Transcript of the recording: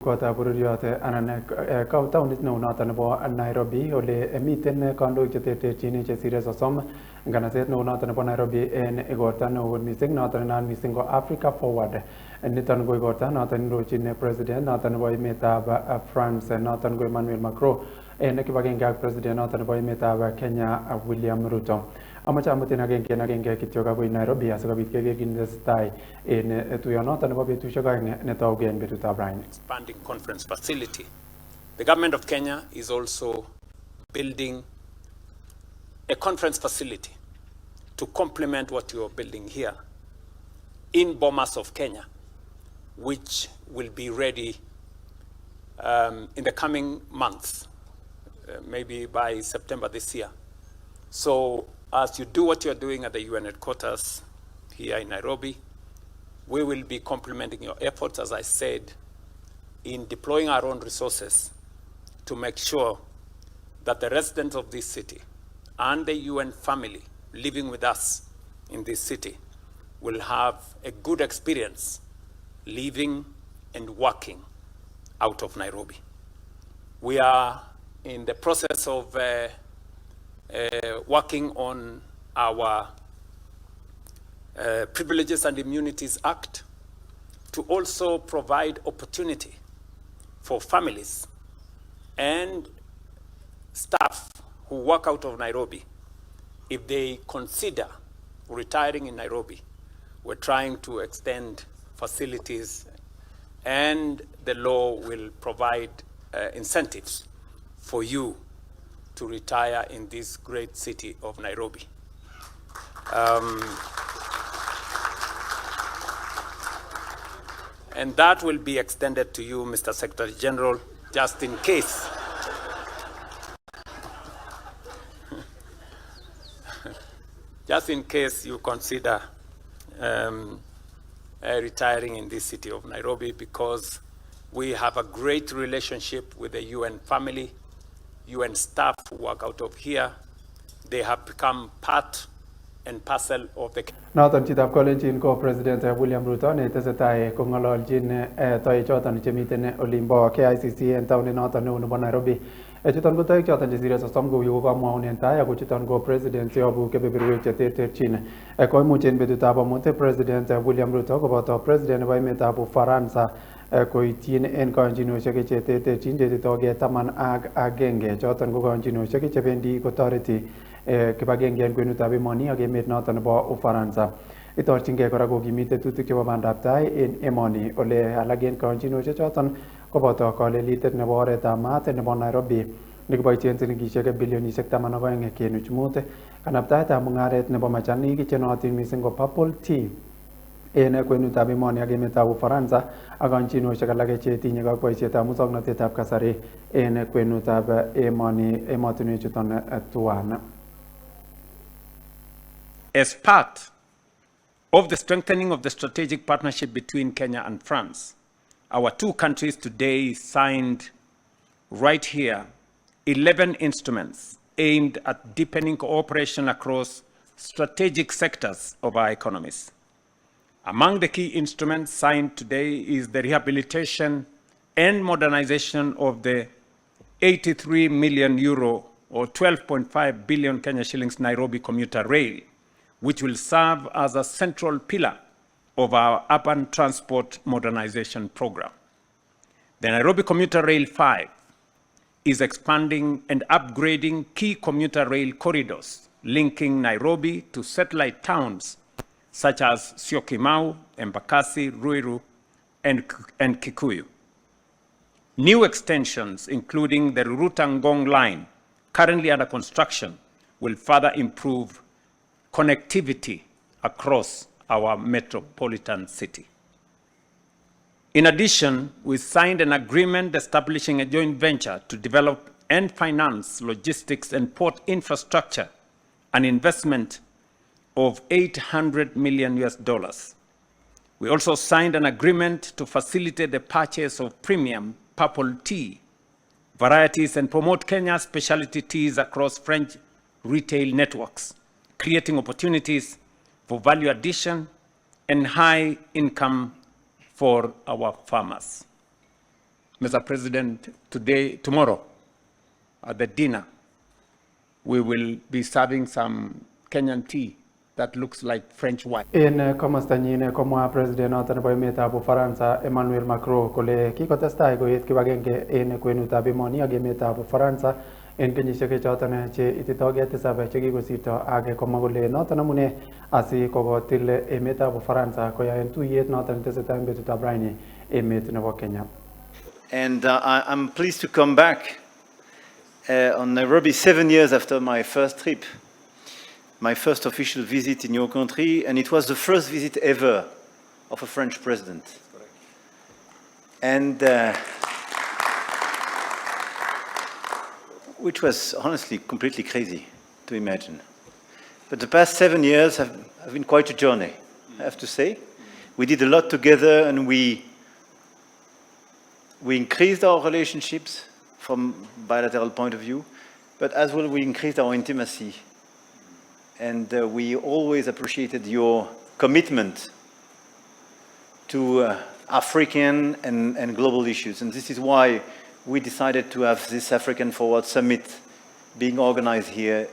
kota bururiot anan taunit neu noton nebo Nairobi ole miten kandoik cheterterchin chesire sosom nganaset neu noton nebo Nairobi en igorta neo mising noton nan mising ko Africa Forward niton ko igorta noton indochin president noton nebo emetab France noton ko Emmanuel Macron en kibagenge ak president noton nebo emetab Kenya William Ruto. Amache amutin agenge kityo agoi Nairobi asikobit keker kinetestai en tuyonoton nebo betusiek aeng netauge en betutab raini. Expanding conference facility. The government of Kenya is also building a conference facility to complement what you are building here in Bomas of Kenya, which will be ready in the coming months, maybe by September this year. So as you do what you're doing at the UN headquarters here in Nairobi, we will be complementing your efforts, as I said, in deploying our own resources to make sure that the residents of this city and the UN family living with us in this city will have a good experience living and working out of Nairobi. We are in the process of working on our Privileges and Immunities Act to also provide opportunity for families and staff who work out of Nairobi. If they consider retiring in Nairobi, we're trying to extend facilities, and the law will provide incentives for you to retire in this great city of Nairobi. And that will be extended to you, Mr. Secretary General, just in case. Just in case you consider retiring in this city of Nairobi, because we have a great relationship with the UN family, UN staff who work out of here. They have become part and parcel of the... Noton chitab kolenjin ko President William Ruto ne tesetai kong'ololjin toek choton chemiten olimbo KICC en taonit noton neo nebo Nairobi. Chuton ko toek choton chesire sosom kou yu kokamwaun tai ako chuton ko president yobu kebeberwek cheterterchin. Koimuch en betutab amut President William Ruto koboto president nebo emetab Ufaransa koityin en koyonjinoshek cheterterchin chetitoge 11 choton ko koyonjinoshek chebendi kotoreti kibagenge en kwenutab emoni ak emet noton nebo Ufaransa. Itorchingei kora kokimit tetutik chebo bandab tai en emoni ole alak en koyonjinoshek choton koboto kolelitet nebo oretab maat nebo Nairobi nekiboisien silingishek bilionishek 12.5 kanabtaetab mung'aret nebo machanik chenootin mising ko Purple Tea en kwenutab emoni ak emetab Ufaransa ak koyonjinoshek alak chetinye ak boisietab muswoknotetab kasari en kwenutab emoni emotinwek chuton tuan. As part of the strengthening of the strategic partnership between Kenya and France, our two countries today signed right here 11 instruments aimed at deepening cooperation across strategic sectors of our economies. Among the key instruments signed today is the rehabilitation and modernization of the 83 million euro or 12.5 billion Kenya shillings Nairobi commuter rail, which will serve as a central pillar of our urban transport modernization program. The Nairobi Commuter Rail 5 is expanding and upgrading key commuter rail corridors linking Nairobi to satellite towns such as Syokimau, Embakasi, Ruiru, and Kikuyu. New extensions, including the Rurutangong line, currently under construction, will further improve connectivity across our metropolitan city. In addition, we signed an agreement establishing a joint venture to develop and finance logistics and port infrastructure, an investment of $800 million. We also signed an agreement to facilitate the purchase of premium Purple Tea varieties and promote Kenya's specialty teas across French retail networks, creating opportunities for value addition and high income for our farmers. Mr. President, tomorrow, at the dinner, we will be serving some Kenyan tea that looks like French wine. En komostanyin komwa president noton nebo emetab Ufaransa Emmanuel Macron kole kikotestai koet kibagenge en kwenutab emoni ak emetab Ufaransa en kenyisiek choton che ititogei tisab che kikosirto ak komwa kole noton amune asi kokotil emetab Ufaransa koyaen tuyet noton tesetai en betutab raini emet nebo Kenya. And I'm pleased to come back on Nairobi 7 years after my first trip, my first official visit in your country, and it was the first visit ever of a French president. And which was honestly completely crazy to imagine. But the past 7 years have been quite a journey, I have to say. We did a lot together, and we increased our relationships from bilateral point of view, but as well we increased our intimacy. And we always appreciated your commitment to African and global issues. And this is why we decided to have this African Forward Summit being organized here